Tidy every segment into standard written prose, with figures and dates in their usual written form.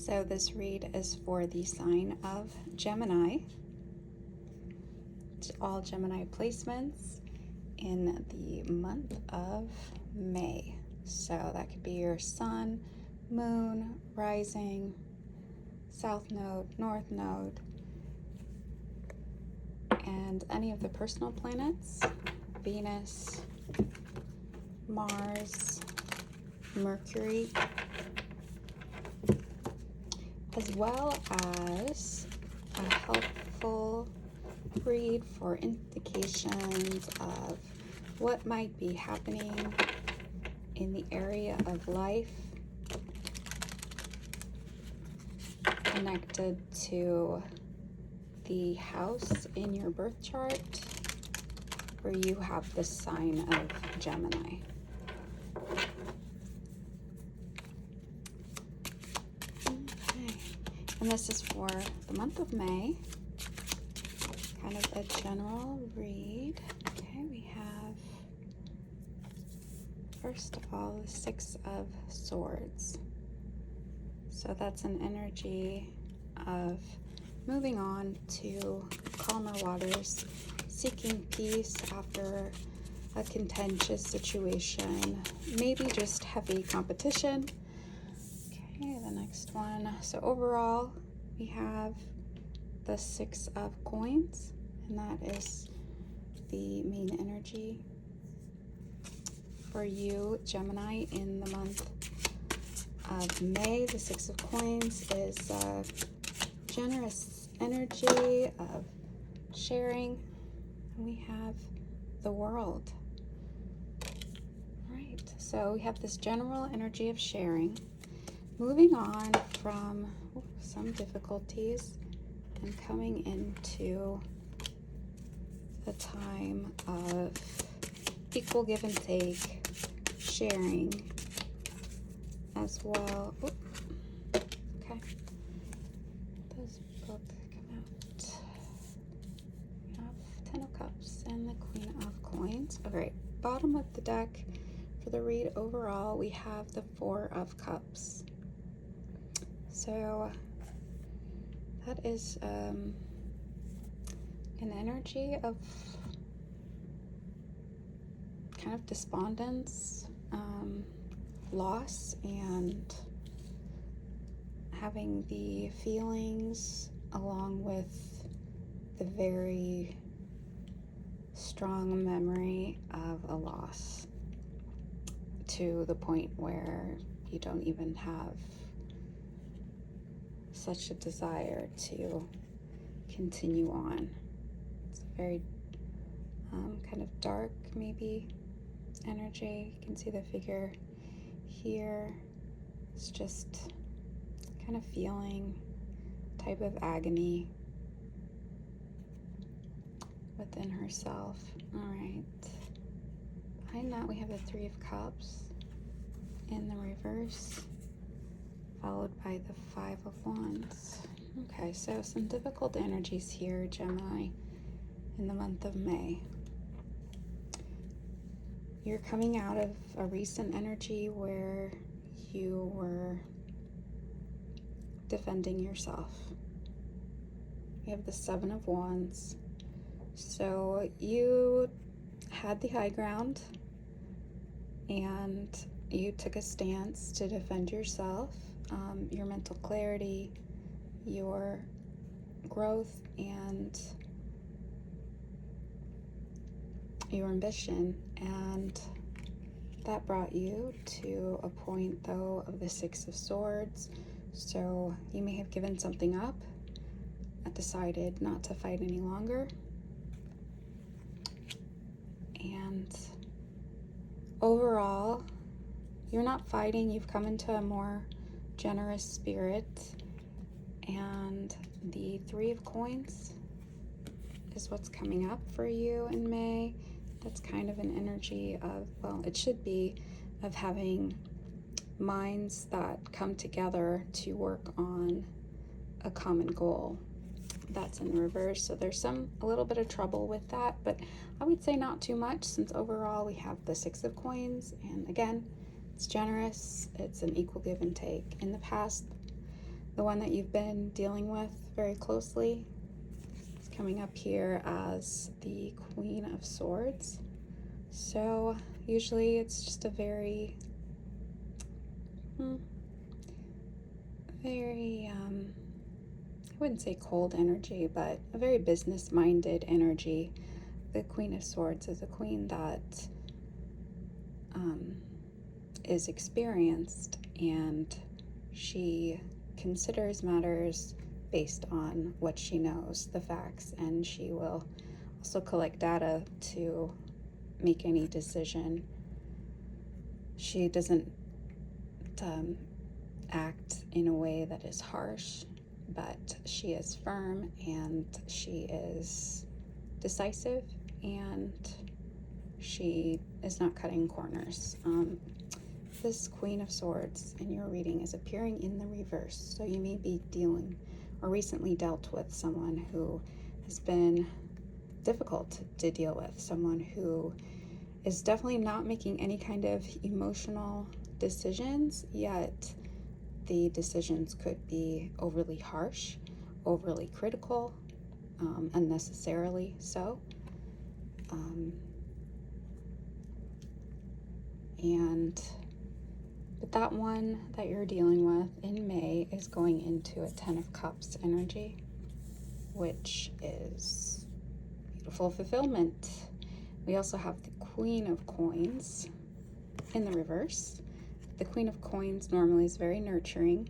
So this read is for the sign of Gemini. It's all Gemini placements in the month of May. So that could be your sun, moon, rising, south node, north node, and any of the personal planets, Venus, Mars, Mercury, as well as a helpful read for indications of what might be happening in the area of life connected to the house in your birth chart where you have the sign of Gemini. And this is for the month of May, kind of a general read. Okay, we have, first of all, the Six of Swords. So that's an energy of moving on to calmer waters, seeking peace after a contentious situation, maybe just heavy competition. Okay, the next one. So overall, we have the Six of Coins, and that is the main energy for you, Gemini, in the month of May. The Six of Coins is a generous energy of sharing, and we have the World. All right, so we have this general energy of sharing. Moving on from some difficulties and coming into a time of equal give and take, sharing as well. Oop. Okay. Does both come out? We have Ten of Cups and the Queen of Coins. All right, bottom of the deck for the read overall, we have the Four of Cups. So that is an energy of kind of despondence, loss, and having the feelings along with the very strong memory of a loss to the point where you don't even have such a desire to continue on. It's a very kind of dark, maybe, energy. You can see the figure here. It's just kind of feeling type of agony within herself. All right. Behind that, we have the Three of Cups in the reverse, followed by the Five of Wands. Okay, so some difficult energies here, Gemini, in the month of May. You're coming out of a recent energy where you were defending yourself. You have the Seven of Wands. So you had the high ground and you took a stance to defend yourself. Your mental clarity, your growth, and your ambition, and that brought you to a point, though, of the Six of Swords. So you may have given something up, decided not to fight any longer, and overall, you're not fighting. You've come into a more generous spirit, and the Three of Coins is what's coming up for you in May. That's kind of an energy of, well, it should be, of having minds that come together to work on a common goal. That's in reverse, so there's a little bit of trouble with that, but I would say not too much, since overall we have the Six of Coins, and again, it's generous, it's an equal give and take. In the past, the one that you've been dealing with very closely. It's coming up here as the Queen of Swords. So usually it's just a very, I wouldn't say cold energy, but a very business-minded energy. The Queen of Swords is a queen that is experienced, and she considers matters based on what she knows, the facts, and she will also collect data to make any decision. She doesn't act in a way that is harsh, but she is firm and she is decisive, and she is not cutting corners. This Queen of Swords in your reading is appearing in the reverse, so you may be dealing or recently dealt with someone who has been difficult to deal with, someone who is definitely not making any kind of emotional decisions, yet the decisions could be overly harsh, overly critical, unnecessarily so. But that one that you're dealing with in May is going into a 10 of Cups energy, which is beautiful fulfillment. We also have the Queen of Coins in the reverse. The Queen of Coins normally is very nurturing,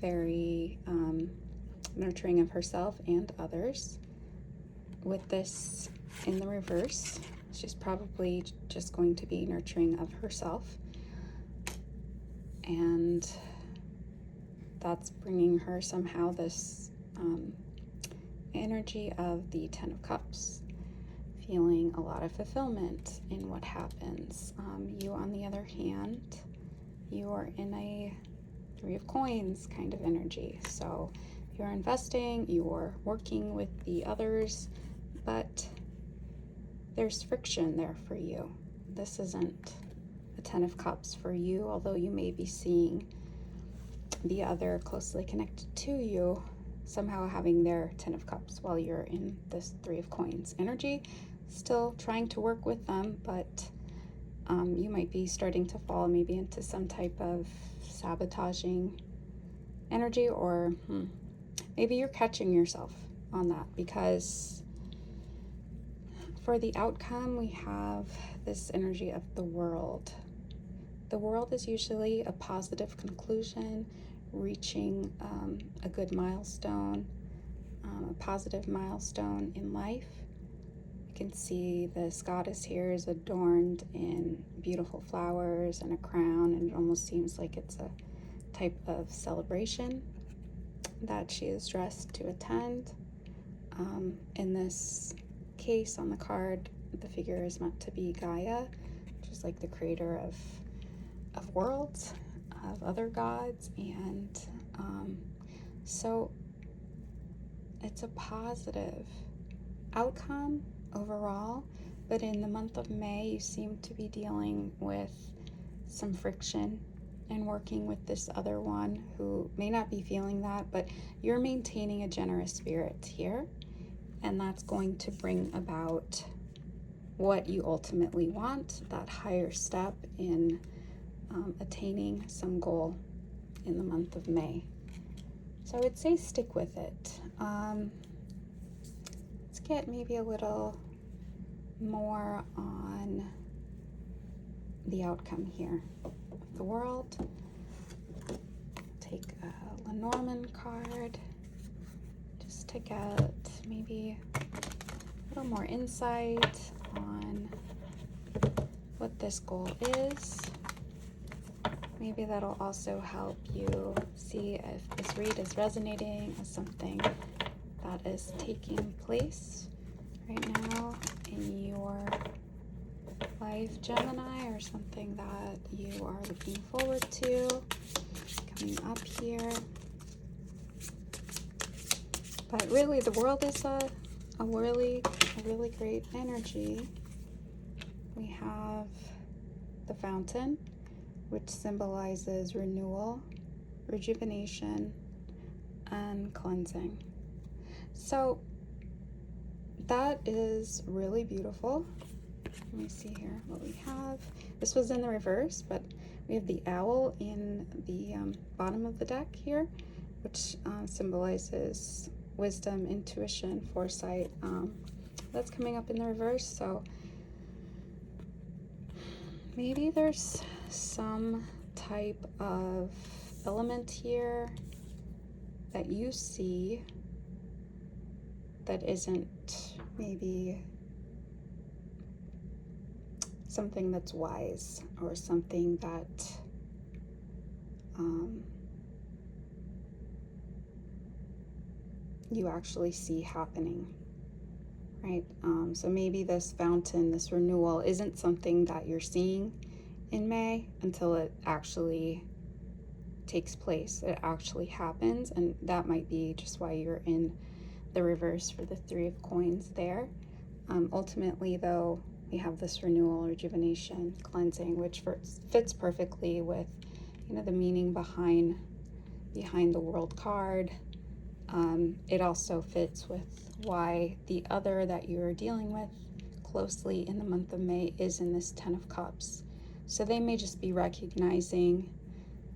very nurturing of herself and others. With this in the reverse, she's probably just going to be nurturing of herself, and that's bringing her somehow this energy of the 10 of Cups, feeling a lot of fulfillment in what happens. You, on the other hand, you are in a 3 of Coins kind of energy. So you're investing, you're working with the others, but there's friction there for you. This isn't a 10 of Cups for you, although you may be seeing the other closely connected to you somehow having their 10 of Cups while you're in this 3 of Coins energy, still trying to work with them, but you might be starting to fall maybe into some type of sabotaging energy, or maybe you're catching yourself on that, because for the outcome we have this energy of the World. The World is usually a positive conclusion, reaching a good milestone, a positive milestone in life. You can see this goddess here is adorned in beautiful flowers and a crown, and it almost seems like it's a type of celebration that she is dressed to attend. In this case on the card, the figure is meant to be Gaia, which is like the creator of worlds, of other gods, and so it's a positive outcome overall. But in the month of May, you seem to be dealing with some friction and working with this other one who may not be feeling that, but you're maintaining a generous spirit here, and that's going to bring about what you ultimately want, that higher step in attaining some goal in the month of May. So I would say stick with it. Let's get maybe a little more on the outcome here of the World. Take a Lenormand card just to get maybe a little more insight on what this goal is. Maybe that'll also help you see if this read is resonating as something that is taking place right now in your life, Gemini, or something that you are looking forward to coming up here. But really, the World is a really great energy. We have the Fountain, which symbolizes renewal, rejuvenation, and cleansing. So that is really beautiful. Let me see here what we have. This was in the reverse, but we have the owl in the bottom of the deck here, which symbolizes wisdom, intuition, foresight. That's coming up in the reverse. So maybe there's some type of element here that you see that isn't maybe something that's wise, or something that you actually see happening, right? So maybe this fountain, this renewal, isn't something that you're seeing in May until it actually takes place. It actually happens, and that might be just why you're in the reverse for the Three of Coins there. Ultimately, though, we have this renewal, rejuvenation, cleansing, which fits perfectly with, you know, the meaning behind the World card. It also fits with why the other that you're dealing with closely in the month of May is in this Ten of Cups. So they may just be recognizing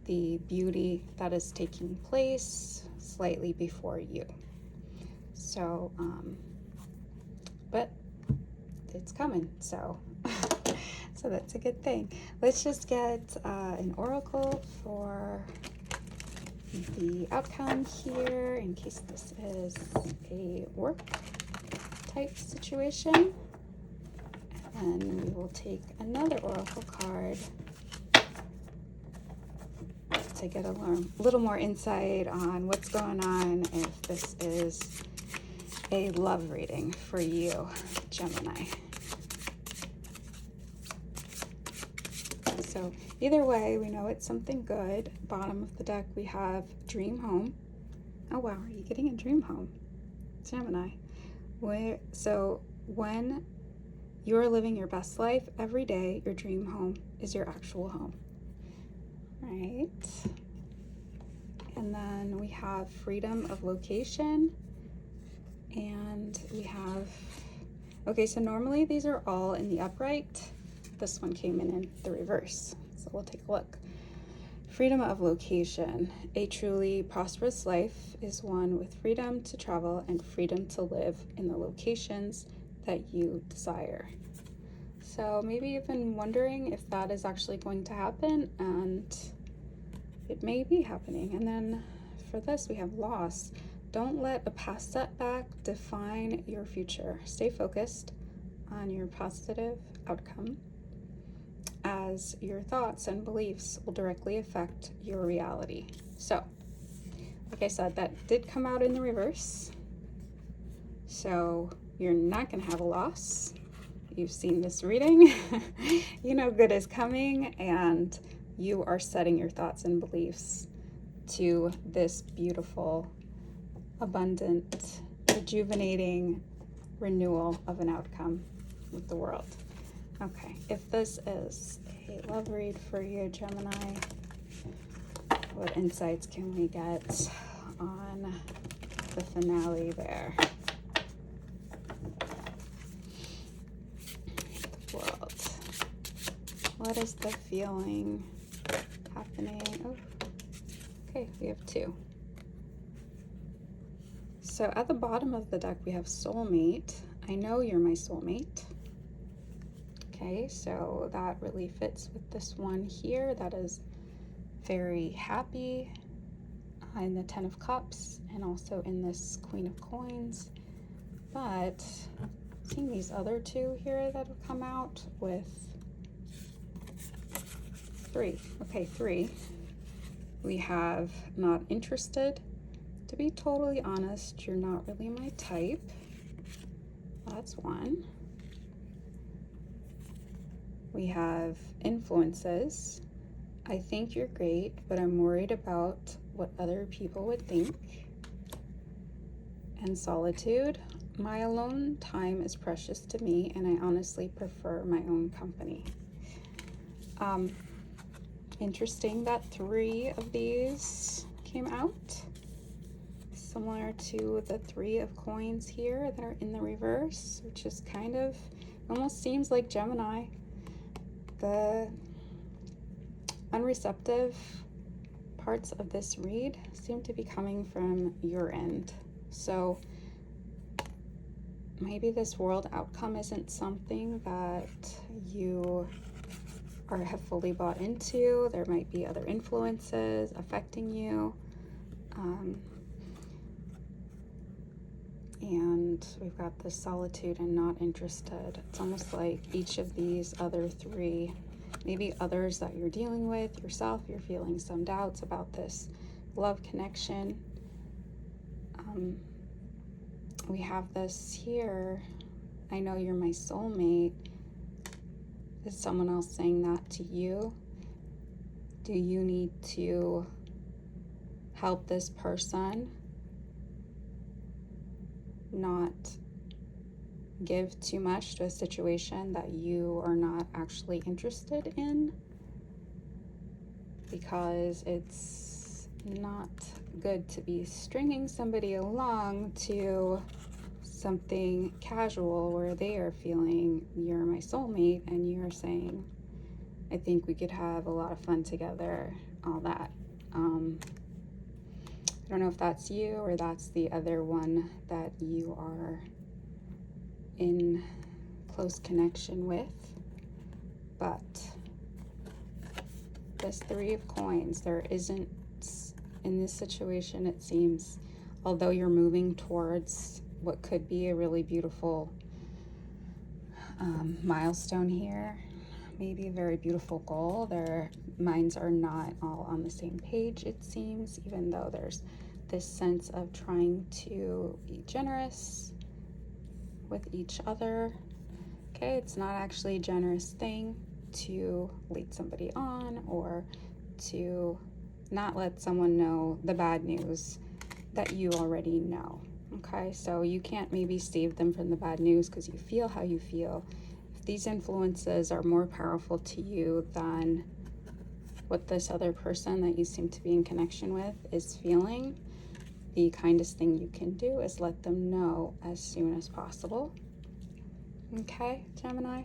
the beauty that is taking place slightly before you. So, but it's coming, so so that's a good thing. Let's just get an oracle for the outcome here, in case this is a work type situation. And we will take another oracle card to get a little more insight on what's going on, if this is a love reading for you, Gemini. So either way, we know it's something good. Bottom of the deck, we have dream home. Oh wow, are you getting a dream home, Gemini? So when you're living your best life every day, your dream home is your actual home, right? And then we have freedom of location, and we have, okay, so normally these are all in the upright. This one came in the reverse, so we'll take a look. Freedom of location. A truly prosperous life is one with freedom to travel and freedom to live in the locations that you desire. So maybe you've been wondering if that is actually going to happen, and it may be happening. And then for this, we have loss. Don't let a past setback define your future. Stay focused on your positive outcome, as your thoughts and beliefs will directly affect your reality. So, like I said, that did come out in the reverse. So you're not going to have a loss. You've seen this reading. You know good is coming, and you are setting your thoughts and beliefs to this beautiful, abundant, rejuvenating renewal of an outcome with the world. Okay, if this is a love read for you, Gemini, what insights can we get on the finale there? The world. What is the feeling happening? Oh, okay, we have two. So at the bottom of the deck, we have soulmate. I know you're my soulmate. Okay, so that really fits with this one here. That is very happy in the Ten of Cups, and also in this Queen of Coins. But seeing these other two here that have come out with three. Okay, three. We have not interested. To be totally honest, you're not really my type. That's one. We have influences. I think you're great, but I'm worried about what other people would think. And solitude. My alone time is precious to me, and I honestly prefer my own company. Interesting that three of these came out. similar to the Three of Coins here that are in the reverse, which is kind of, almost seems like Gemini. The unreceptive parts of this read seem to be coming from your end. So maybe this world outcome isn't something that you have fully bought into. There might be other influences affecting you. And we've got this solitude and not interested. It's almost like each of these other three, maybe others that you're dealing with, yourself, you're feeling some doubts about this love connection. We have this here, I know you're my soulmate. Is someone else saying that to you? Do you need to help this person not give too much to a situation that you are not actually interested in? Because it's not good to be stringing somebody along to something casual where they are feeling you're my soulmate and you're saying, I think we could have a lot of fun together, all that. I don't know if that's you or that's the other one that you are in close connection with, but this Three of Coins, there isn't, in this situation, it seems, although you're moving towards what could be a really beautiful milestone here, maybe a very beautiful goal, their minds are not all on the same page, it seems, even though there's this sense of trying to be generous with each other. Okay, it's not actually a generous thing to lead somebody on or to not let someone know the bad news that you already know. Okay, so you can't maybe save them from the bad news because you feel how you feel. If these influences are more powerful to you than what this other person that you seem to be in connection with is feeling, the kindest thing you can do is let them know as soon as possible. Okay, Gemini?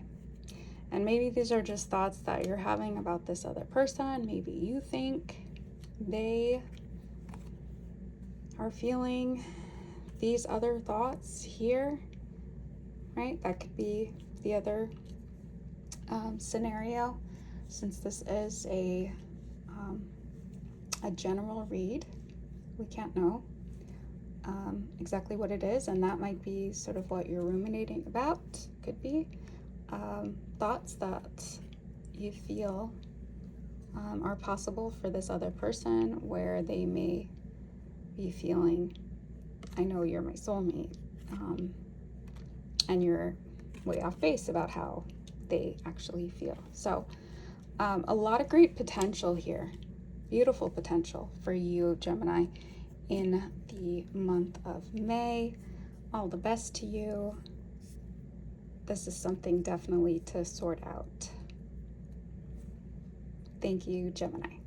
And maybe these are just thoughts that you're having about this other person. Maybe you think they are feeling these other thoughts here, right? That could be the other scenario, since this is a general read. We can't know exactly what it is, and that might be sort of what you're ruminating about. Could be thoughts that you feel are possible for this other person, where they may be feeling, I know you're my soulmate, and you're way off base about how they actually feel. So a lot of great potential here, beautiful potential for you, Gemini, in the month of May. All the best to you. This is something definitely to sort out. Thank you, Gemini.